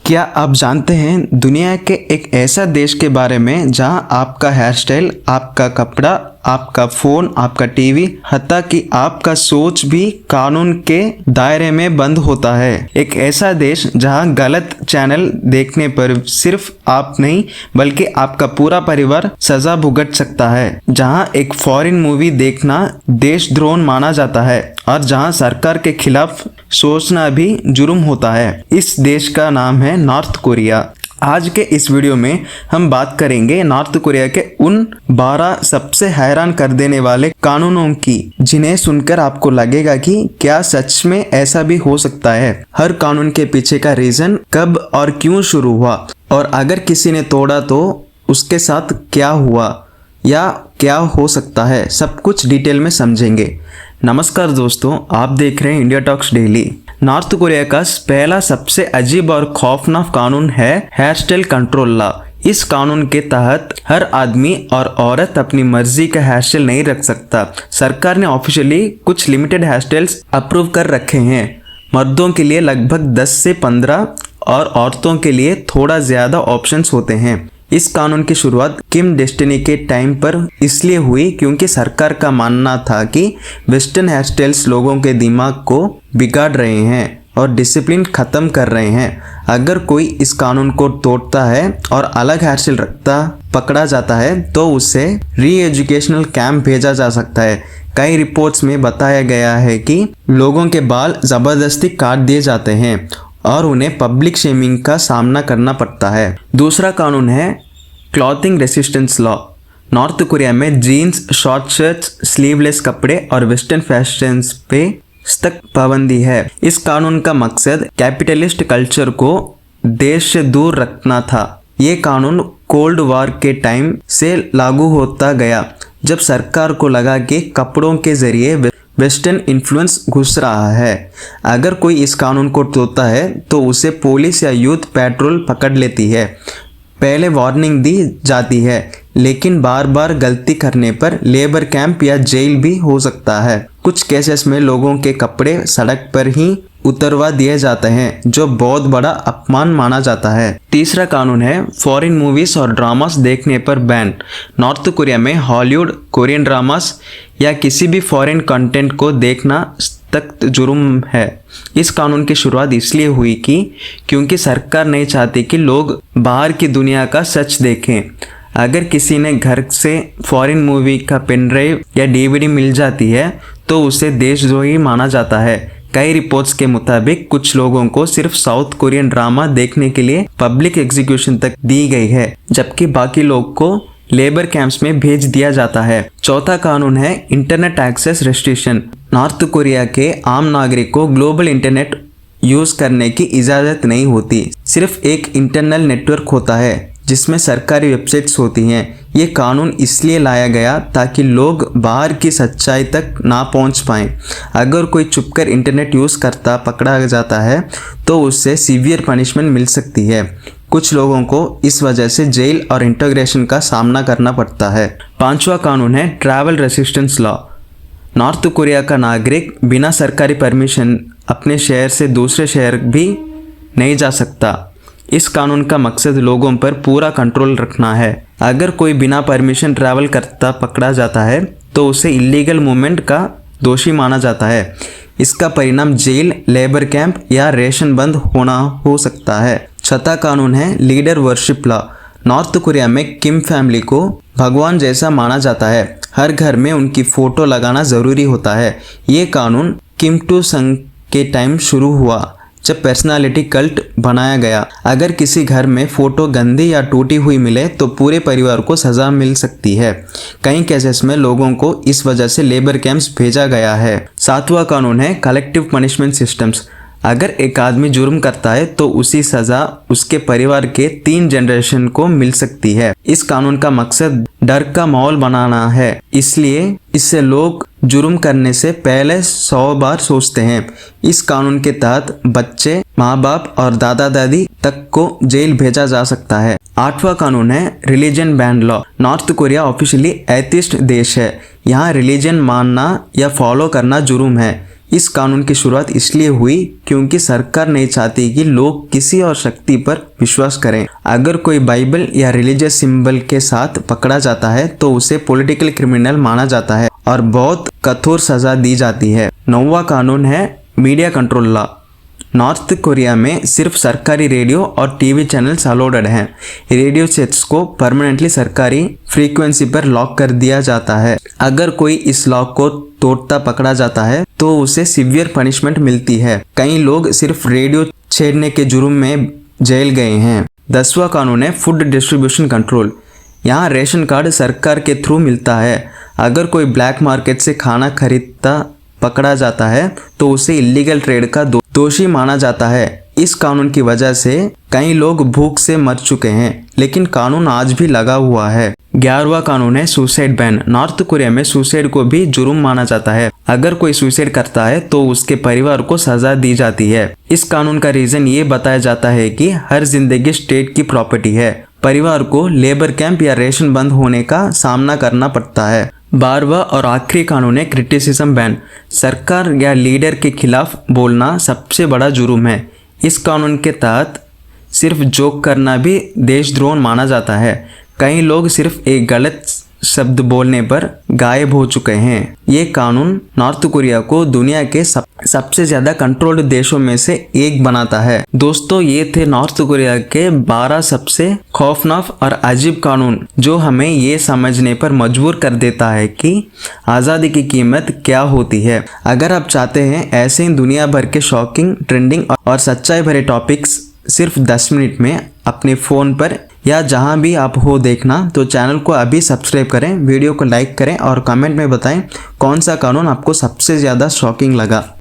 क्या आप जानते हैं दुनिया के एक ऐसा देश के बारे में जहां आपका हेयर स्टाइल, आपका कपड़ा, आपका फोन, आपका टीवी, हत्ता कि आपका सोच भी कानून के दायरे में बंद होता है। एक ऐसा देश जहां गलत चैनल देखने पर सिर्फ आप नहीं बल्कि आपका पूरा परिवार सजा भुगत सकता है, जहां एक फॉरेन मूवी देखना देशद्रोह माना जाता है और जहां सरकार के खिलाफ सोचना भी जुर्म होता है। इस देश का नाम है नॉर्थ कोरिया। आज के इस वीडियो में हम बात करेंगे नॉर्थ कोरिया के उन 12 सबसे हैरान कर देने वाले कानूनों की, जिन्हें सुनकर आपको लगेगा कि क्या सच में ऐसा भी हो सकता है। हर कानून के पीछे का रीजन, कब और क्यों शुरू हुआ, और अगर किसी ने तोड़ा तो उसके साथ क्या हुआ या क्या हो सकता है, सब कुछ डिटेल में समझेंगे। नमस्कार दोस्तों, आप देख रहे हैं India talks daily. North Korea का पहला सबसे अजीब और खौफनाक कानून है हेयर स्टाइल कंट्रोल लॉ। इस कानून के तहत हर आदमी और औरत अपनी मर्जी का हेयर स्टाइल नहीं रख सकता। सरकार ने ऑफिशियली कुछ लिमिटेड हेयर स्टाइल्स अप्रूव कर रखे हैं। मर्दों के लिए लगभग 10 से 15 और औरतों के लिए थोड़ा ज्यादा ऑप्शंस होते हैं। इस कानून की शुरुआत किम डेस्टिनी के टाइम पर इसलिए हुई क्योंकि सरकार का मानना था कि वेस्टर्न हेयर स्टाइल्स लोगों के दिमाग को बिगाड़ रहे हैं और डिसिप्लिन खत्म कर रहे हैं। अगर कोई इस कानून को तोड़ता है और अलग हेयर स्टाइल रखता पकड़ा जाता है तो उसे री एजुकेशनल कैंप भेजा जा सकता है। कई रिपोर्ट्स में बताया गया है कि लोगों के बाल जबरदस्ती काट दिए जाते हैं और उन्हें पब्लिक शेमिंग का सामना करना पड़ता है। दूसरा कानून है clothing resistance law. North Korea में जीन्स, शॉर्ट शर्ट्स, स्लीवलेस कपड़े और वेस्टर्न फैशंस पे सख्त पाबंदी है। इस कानून का मकसद कैपिटलिस्ट कल्चर को देश से दूर रखना था। ये कानून कोल्ड वॉर के टाइम से लागू होता गया, जब सरकार को लगा कि कपड़ों के जरिए वेस्टर्न इन्फ्लुएंस घुस रहा है। अगर कोई इस कानून को तोड़ता है तो उसे पुलिस या यूथ पेट्रोल पकड़ लेती है। पहले वार्निंग दी जाती है, लेकिन बार बार गलती करने पर लेबर कैंप या जेल भी हो सकता है। कुछ केसेस में लोगों के कपड़े सड़क पर ही उतरवा दिए जाते हैं, जो बहुत बड़ा अपमान माना जाता है। तीसरा कानून है फॉरेन मूवीज और ड्रामास देखने पर बैन। नॉर्थ कोरिया में हॉलीवुड, कोरियन ड्रामास या किसी भी फॉरेन कंटेंट को देखना सख्त जुर्म है। इस कानून की शुरुआत इसलिए हुई क्योंकि सरकार नहीं चाहती कि लोग बाहर की दुनिया का सच देखें। अगर किसी ने घर से फॉरेन मूवी का पेन ड्राइव या डीवीडी मिल जाती है तो उसे देशद्रोही माना जाता है। कई रिपोर्ट्स के मुताबिक कुछ लोगों को सिर्फ साउथ कोरियन ड्रामा देखने के लिए पब्लिक एग्जीक्यूशन तक दी गई है, जबकि बाकी लोग को लेबर कैंप्स में भेज दिया जाता है। चौथा कानून है internet access restriction. North Korea के आम नागरिक को ग्लोबल इंटरनेट यूज करने की इजाजत नहीं होती। सिर्फ एक इंटरनल नेटवर्क होता है जिसमें सरकारी वेबसाइट्स होती हैं। ये कानून इसलिए लाया गया ताकि लोग बाहर की सच्चाई तक ना पहुंच पाएं। अगर कोई छुपकर इंटरनेट यूज़ करता पकड़ा जाता है तो उससे सीवियर पनिशमेंट मिल सकती है। कुछ लोगों को इस वजह से जेल और इंटीग्रेशन का सामना करना पड़ता है। पांचवा कानून है travel resistance law. North Korea का नागरिक बिना सरकारी परमिशन अपने शहर से दूसरे शहर भी नहीं जा सकता। इस कानून का मकसद लोगों पर पूरा कंट्रोल रखना है। अगर कोई बिना परमिशन ट्रैवल करता पकड़ा जाता है तो उसे इलीगल मूवमेंट का दोषी माना जाता है। इसका परिणाम जेल, लेबर कैंप या रेशन बंद होना हो सकता है। छठा कानून है leader worship law. North Korea में किम फैमिली को भगवान जैसा माना जाता है। हर घर में उनकी फोटो लगाना जरूरी होता है। ये कानून किम टू संग के टाइम शुरू हुआ, जब पर्सनालिटी कल्ट बनाया गया। अगर किसी घर में फोटो गंदी या टूटी हुई मिले तो पूरे परिवार को सजा मिल सकती है। कई केसेस में लोगों को इस वजह से लेबर कैंप्स भेजा गया है। सातवां कानून है कलेक्टिव पनिशमेंट सिस्टम्स। अगर एक आदमी जुर्म करता है तो उसी सजा उसके परिवार के 3 जनरेशन को मिल सकती है। इस कानून का मकसद डर का माहौल बनाना है, इसलिए इससे लोग जुर्म करने से पहले 100 बार सोचते हैं। इस कानून के तहत बच्चे, माँ बाप और दादा दादी तक को जेल भेजा जा सकता है। आठवां कानून है religion ban law. North Korea officially atheist देश है। यहाँ रिलीजन मानना या फॉलो करना जुर्म है। इस कानून की शुरुआत इसलिए हुई क्योंकि सरकार नहीं चाहती कि लोग किसी और शक्ति पर विश्वास करें। अगर कोई बाइबल या रिलीजियस सिंबल के साथ पकड़ा जाता है तो उसे पॉलिटिकल क्रिमिनल माना जाता है और बहुत कठोर सजा दी जाती है। 9वां कानून है media control law. North Korea में सिर्फ सरकारी रेडियो और टीवी चैनल्स अलाउड हैं। रेडियो सेट्स को परमानेंटली सरकारी फ्रीक्वेंसी पर लॉक कर दिया जाता है। अगर कोई इस लॉक को तोड़ता पकड़ा जाता है तो उसे सीवियर पनिशमेंट मिलती है। कई लोग सिर्फ रेडियो छेड़ने के जुर्म में जेल गए हैं। 10वां कानून है फूड डिस्ट्रीब्यूशन कंट्रोल। यहाँ रेशन कार्ड सरकार के थ्रू मिलता है। अगर कोई ब्लैक मार्केट से खाना खरीदता पकड़ा जाता है तो उसे इलीगल ट्रेड का दोषी माना जाता है। इस कानून की वजह से कई लोग भूख से मर चुके हैं, लेकिन कानून आज भी लगा हुआ है। 11वां कानून है सुसाइड बैन। नॉर्थ कोरिया में सुसाइड को भी जुर्म माना जाता है। अगर कोई सुसाइड करता है तो उसके परिवार को सजा दी जाती है। इस कानून का रीजन ये बताया जाता है कि हर जिंदगी स्टेट की प्रॉपर्टी है। परिवार को लेबर कैंप या रेशन बंद होने का सामना करना पड़ता है। 12वां और आखिरी कानून है क्रिटिसिज्म बैन। सरकार या लीडर के खिलाफ बोलना सबसे बड़ा जुर्म है। इस कानून के तहत सिर्फ जोक करना भी देशद्रोह माना जाता है। कई लोग सिर्फ एक गलत शब्द बोलने पर गायब हो चुके हैं। ये कानून नॉर्थ कोरिया को दुनिया के सबसे ज्यादा कंट्रोल्ड देशों में से एक बनाता है। दोस्तों, ये थे नॉर्थ कोरिया के 12 सबसे खौफनाक और अजीब कानून, जो हमें ये समझने पर मजबूर कर देता है कि आज़ादी की कीमत क्या होती है। अगर आप चाहते हैं ऐसे ही दुनिया भर के शॉकिंग, ट्रेंडिंग और सच्चाई भरे टॉपिक्स सिर्फ 10 मिनट में अपने फ़ोन पर या जहां भी आप हो देखना, तो चैनल को अभी सब्सक्राइब करें, वीडियो को लाइक करें और कमेंट में बताएं कौन सा कानून आपको सबसे ज़्यादा शॉकिंग लगा।